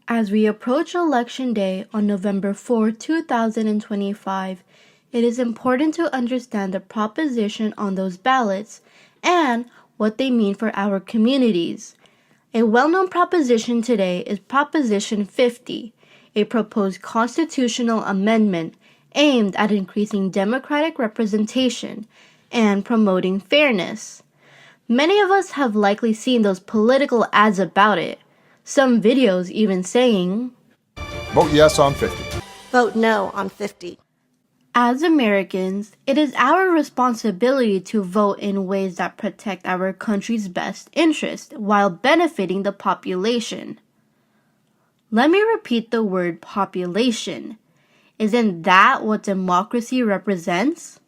As we approach Election Day on November 4, 2025, it is important to understand the proposition on those ballots and what they mean for our communities. A well-known proposition today is Proposition 50, a proposed constitutional amendment aimed at increasing democratic representation and promoting fairness. Many of us have likely seen those political ads about it, some videos even saying, "Vote yes on 50. Vote no on 50. As Americans, it is our responsibility to vote in ways that protect our country's best interest while benefiting the population. Let me repeat the word population. Isn't that what democracy represents?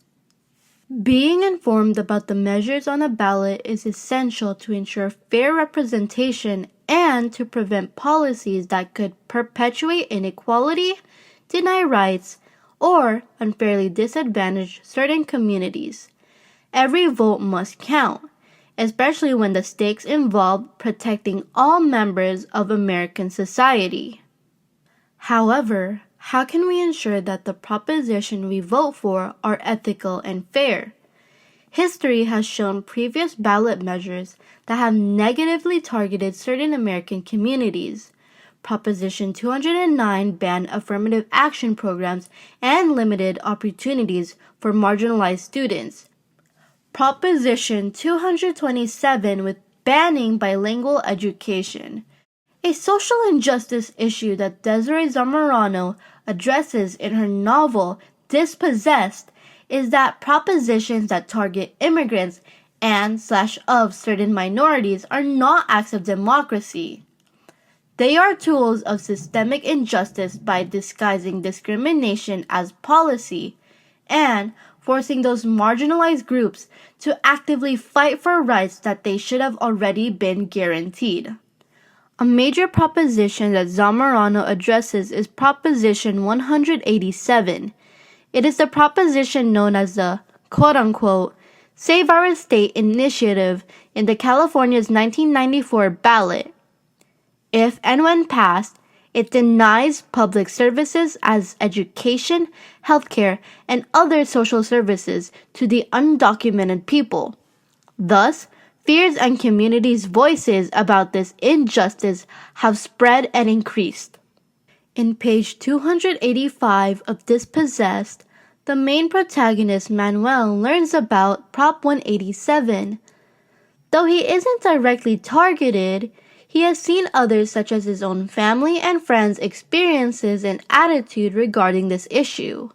Being informed about the measures on a ballot is essential to ensure fair representation and to prevent policies that could perpetuate inequality, deny rights, or unfairly disadvantage certain communities. Every vote must count, especially when the stakes involve protecting all members of American society. However, how can we ensure that the proposition we vote for are ethical and fair? History has shown previous ballot measures that have negatively targeted certain American communities. Proposition 209 banned affirmative action programs and limited opportunities for marginalized students. Proposition 227 with banning bilingual education. A social injustice issue that Desiree Zamorano addresses in her novel Dispossessed is that propositions that target immigrants and/of certain minorities are not acts of democracy. They are tools of systemic injustice by disguising discrimination as policy and forcing those marginalized groups to actively fight for rights that they should have already been guaranteed. A major proposition that Zamorano addresses is Proposition 187. It is the proposition known as the quote-unquote Save Our State initiative in the California's 1994 ballot. If and when passed, it denies public services as education, healthcare, and other social services to the undocumented people. Thus, fears and communities' voices about this injustice have spread and increased. In page 285 of Dispossessed, the main protagonist Manuel learns about Prop 187. Though he isn't directly targeted, he has seen others such as his own family and friends' experiences and attitude regarding this issue.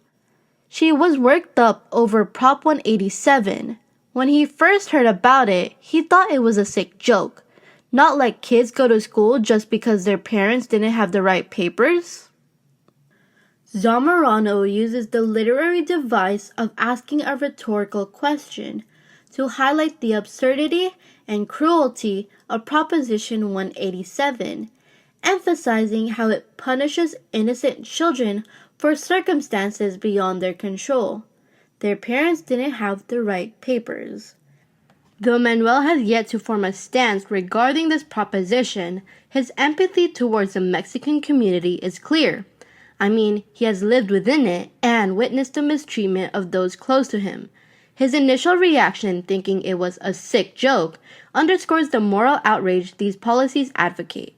She was worked up over Prop 187. When he first heard about it, he thought it was a sick joke. Not like kids go to school just because their parents didn't have the right papers. Zamorano uses the literary device of asking a rhetorical question to highlight the absurdity and cruelty of Proposition 187, emphasizing how it punishes innocent children for circumstances beyond their control. Their parents didn't have the right papers. Though Manuel has yet to form a stance regarding this proposition, his empathy towards the Mexican community is clear. I mean, he has lived within it and witnessed the mistreatment of those close to him. His initial reaction, thinking it was a sick joke, underscores the moral outrage these policies advocate.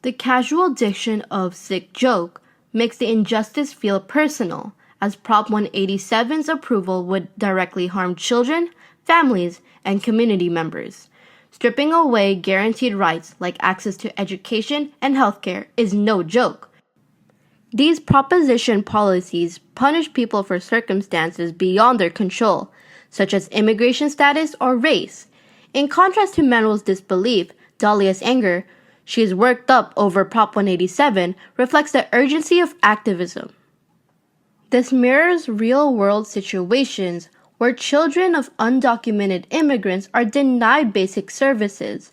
The casual diction of sick joke makes the injustice feel personal, as Prop 187's approval would directly harm children, families, and community members. Stripping away guaranteed rights like access to education and healthcare is no joke. These proposition policies punish people for circumstances beyond their control, such as immigration status or race. In contrast to Manuel's disbelief, Dahlia's anger, she is worked up over Prop 187, reflects the urgency of activism. This mirrors real-world situations where children of undocumented immigrants are denied basic services.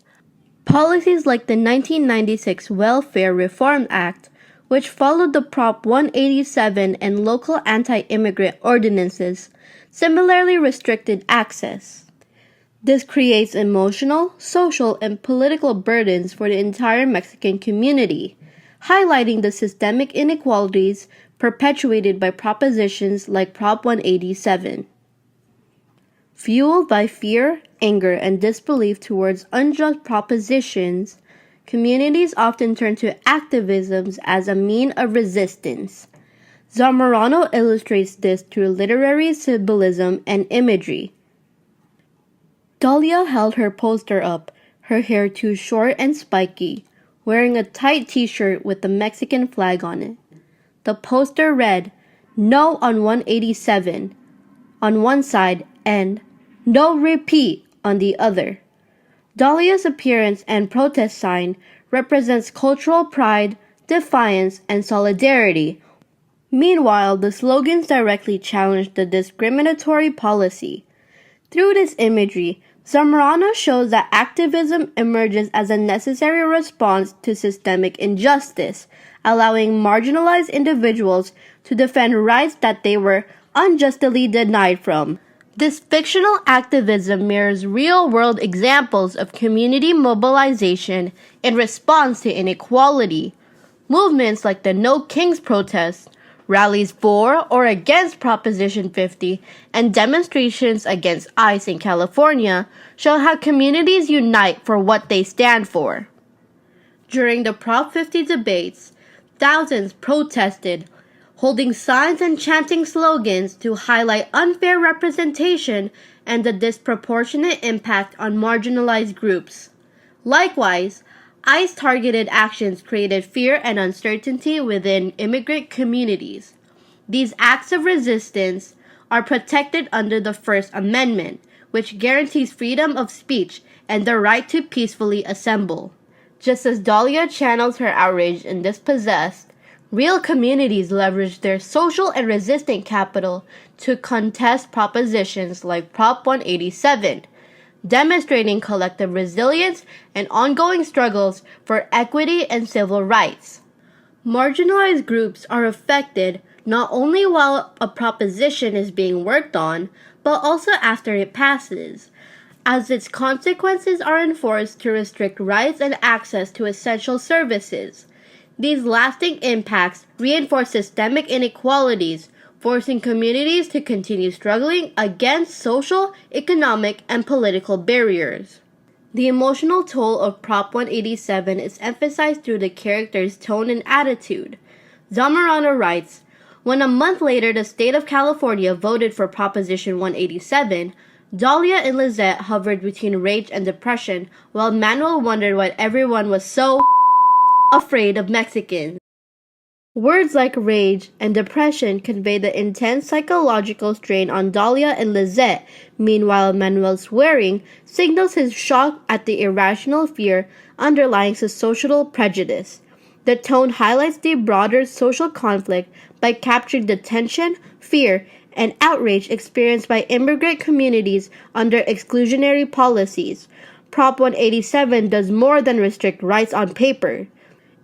Policies like the 1996 Welfare Reform Act, which followed the Prop 187 and local anti-immigrant ordinances, similarly restricted access. This creates emotional, social, and political burdens for the entire Mexican community. highlighting the systemic inequalities perpetuated by propositions like Prop 187. Fueled by fear, anger, and disbelief towards unjust propositions, communities often turn to activism as a mean of resistance. Zamorano illustrates this through literary symbolism and imagery. Dahlia held her poster up, her hair too short and spiky, wearing a tight t-shirt with the Mexican flag on it. The poster read, "No on 187" on one side and "No repeat" on the other. Dahlia's appearance and protest sign represents cultural pride, defiance, and solidarity. Meanwhile, the slogans directly challenge the discriminatory policy. Through this imagery, Zamorano shows that activism emerges as a necessary response to systemic injustice, allowing marginalized individuals to defend rights that they were unjustly denied from. This fictional activism mirrors real-world examples of community mobilization in response to inequality. Movements like the No Kings protest, rallies for or against Proposition 50, and demonstrations against ICE in California show how communities unite for what they stand for. During the Prop 50 debates, thousands protested, holding signs and chanting slogans to highlight unfair representation and the disproportionate impact on marginalized groups. Likewise, ICE-targeted actions created fear and uncertainty within immigrant communities. These acts of resistance are protected under the First Amendment, which guarantees freedom of speech and the right to peacefully assemble. Just as Dahlia channels her outrage in Dispossessed, real communities leverage their social and resistant capital to contest propositions like Prop 187, demonstrating collective resilience and ongoing struggles for equity and civil rights. Marginalized groups are affected not only while a proposition is being worked on, but also after it passes, as its consequences are enforced to restrict rights and access to essential services. These lasting impacts reinforce systemic inequalities, forcing communities to continue struggling against social, economic, and political barriers. The emotional toll of Prop 187 is emphasized through the character's tone and attitude. Zamorano writes, "When a month later the state of California voted for Proposition 187, Dahlia and Lizette hovered between rage and depression, while Manuel wondered why everyone was so afraid of Mexicans." Words like rage and depression convey the intense psychological strain on Dahlia and Lizette. Meanwhile, Manuel's swearing signals his shock at the irrational fear underlying his social prejudice. The tone highlights the broader social conflict by capturing the tension, fear, and outrage experienced by immigrant communities under exclusionary policies. Prop 187 does more than restrict rights on paper.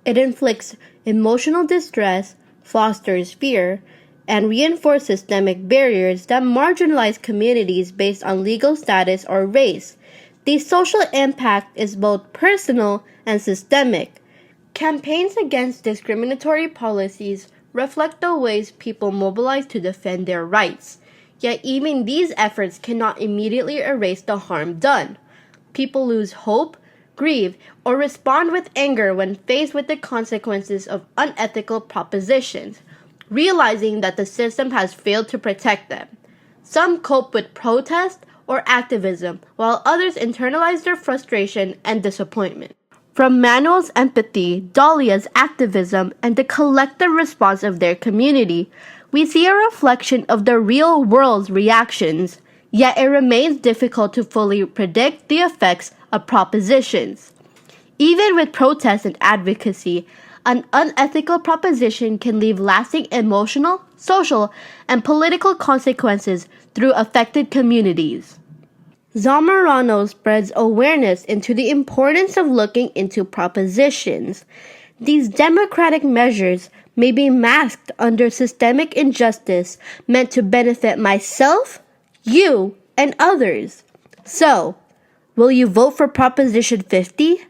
It inflicts emotional distress, fosters fear, and reinforces systemic barriers that marginalize communities based on legal status or race. The social impact is both personal and systemic. Campaigns against discriminatory policies reflect the ways people mobilize to defend their rights. Yet even these efforts cannot immediately erase the harm done. People lose hope, grieve, or respond with anger when faced with the consequences of unethical propositions, realizing that the system has failed to protect them. Some cope with protest or activism, while others internalize their frustration and disappointment. From Manuel's empathy, Dahlia's activism, and the collective response of their community, we see a reflection of the real world's reactions, yet it remains difficult to fully predict the effects of propositions. Even with protest and advocacy, an unethical proposition can leave lasting emotional, social, and political consequences through affected communities. Zamorano spreads awareness into the importance of looking into propositions. These democratic measures may be masked under systemic injustice meant to benefit myself, you, and others. So, will you vote for Proposition 50?